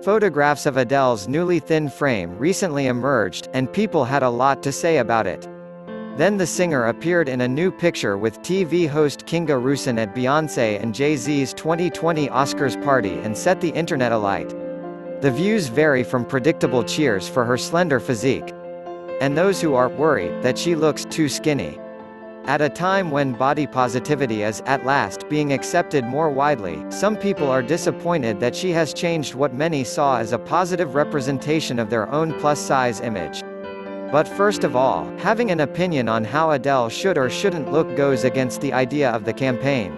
Photographs of Adele's newly thin frame recently emerged, and people had a lot to say about it. Then the singer appeared in a new picture with TV host Kinga Rusin at Beyoncé and Jay-Z's 2020 Oscars party and set the internet alight. The views vary from predictable cheers for her slender physique, and those who are worried that she looks too skinny. At a time when body positivity is, at last, being accepted more widely, some people are disappointed that she has changed what many saw as a positive representation of their own plus-size image. But first of all, having an opinion on how Adele should or shouldn't look goes against the idea of the campaign.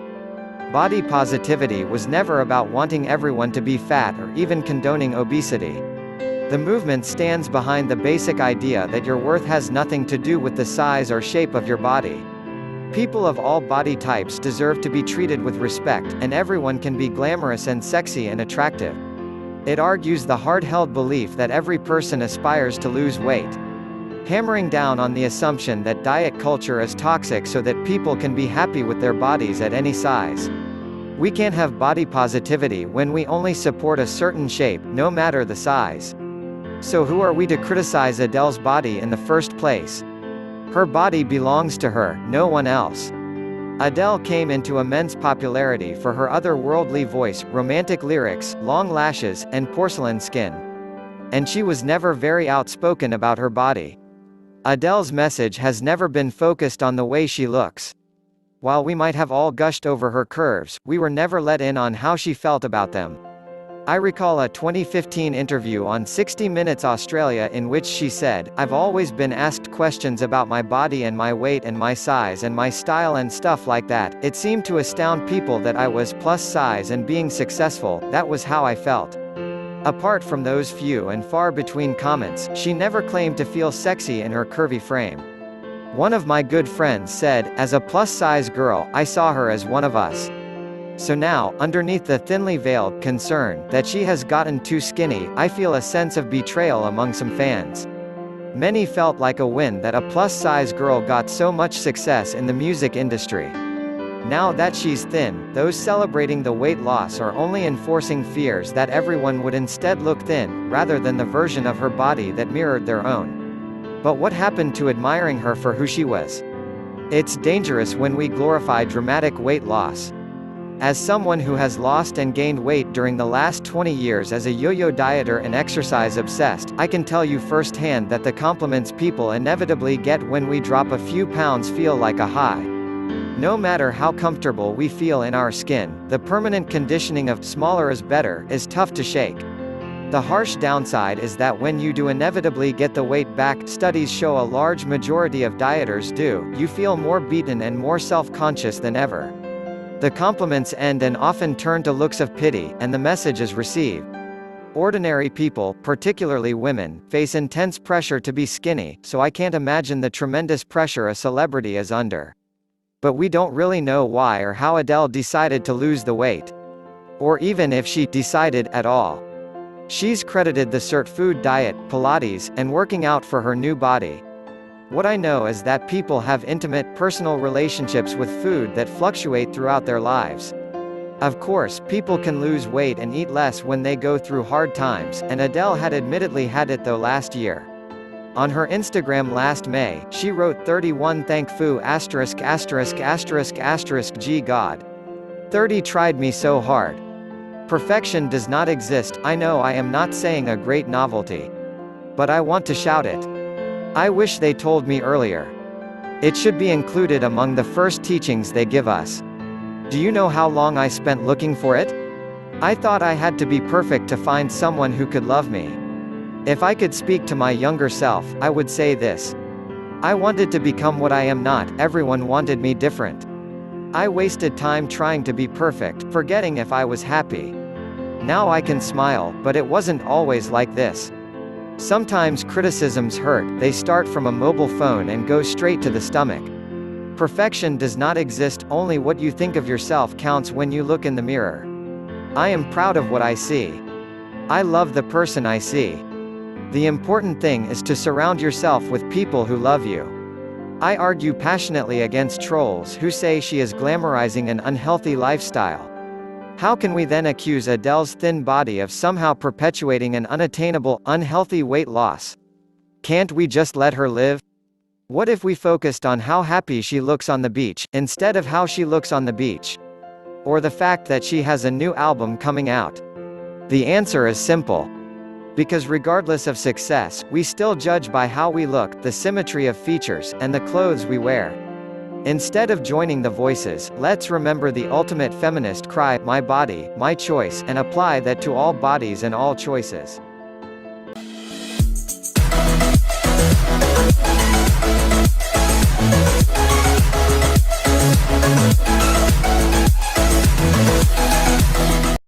Body positivity was never about wanting everyone to be fat or even condoning obesity. The movement stands behind the basic idea that your worth has nothing to do with the size or shape of your body. People of all body types deserve to be treated with respect, and everyone can be glamorous and sexy and attractive. It argues the hard-held belief that every person aspires to lose weight, hammering down on the assumption that diet culture is toxic so that people can be happy with their bodies at any size. We can't have body positivity when we only support a certain shape, no matter the size. So who are we to criticize Adele's body in the first place? Her body belongs to her, no one else. Adele came into immense popularity for her otherworldly voice, romantic lyrics, long lashes, and porcelain skin. And she was never very outspoken about her body. Adele's message has never been focused on the way she looks. While we might have all gushed over her curves, we were never let in on how she felt about them. I recall a 2015 interview on 60 Minutes Australia in which she said, "I've always been asked questions about my body and my weight and my size and my style and stuff like that. It seemed to astound people that I was plus size and being successful. That was how I felt." Apart from those few and far between comments, she never claimed to feel sexy in her curvy frame. One of my good friends said, "As a plus-size girl, I saw her as one of us." So now, underneath the thinly veiled concern that she has gotten too skinny, I feel a sense of betrayal among some fans. Many felt like a win that a plus-size girl got so much success in the music industry. Now that she's thin, those celebrating the weight loss are only enforcing fears that everyone would instead look thin, rather than the version of her body that mirrored their own. But what happened to admiring her for who she was? It's dangerous when we glorify dramatic weight loss. As someone who has lost and gained weight during the last 20 years as a yo-yo dieter and exercise obsessed, I can tell you firsthand that the compliments people inevitably get when we drop a few pounds feel like a high. No matter how comfortable we feel in our skin, the permanent conditioning of "smaller is better" is tough to shake. The harsh downside is that when you do inevitably get the weight back, studies show a large majority of dieters do, you feel more beaten and more self-conscious than ever. The compliments end and often turn to looks of pity, and the message is received. Ordinary people, particularly women, face intense pressure to be skinny, so I can't imagine the tremendous pressure a celebrity is under. But we don't really know why or how Adele decided to lose the weight. Or even if she decided at all. She's credited the cert food diet, Pilates, and working out for her new body. What I know is that people have intimate, personal relationships with food that fluctuate throughout their lives. Of course, people can lose weight and eat less when they go through hard times, and Adele had admittedly had it though last year. On her Instagram last May, she wrote 31 thank fu ****** G God. 30 tried me so hard. Perfection does not exist. I know I am not saying a great novelty. But I want to shout it. I wish they told me earlier. It should be included among the first teachings they give us. Do you know how long I spent looking for it? I thought I had to be perfect to find someone who could love me. If I could speak to my younger self, I would say this. I wanted to become what I am not, everyone wanted me different. I wasted time trying to be perfect, forgetting if I was happy. Now I can smile, but it wasn't always like this. Sometimes criticisms hurt, they start from a mobile phone and go straight to the stomach. Perfection does not exist, only what you think of yourself counts when you look in the mirror. I am proud of what I see. I love the person I see. The important thing is to surround yourself with people who love you. I argue passionately against trolls who say she is glamorizing an unhealthy lifestyle. How can we then accuse Adele's thin body of somehow perpetuating an unattainable, unhealthy weight loss? Can't we just let her live? What if we focused on how happy she looks on the beach, instead of how she looks on the beach? Or the fact that she has a new album coming out? The answer is simple. Because regardless of success, we still judge by how we look, the symmetry of features, and the clothes we wear. Instead of joining the voices, let's remember the ultimate feminist cry, "My body, my choice," and apply that to all bodies and all choices.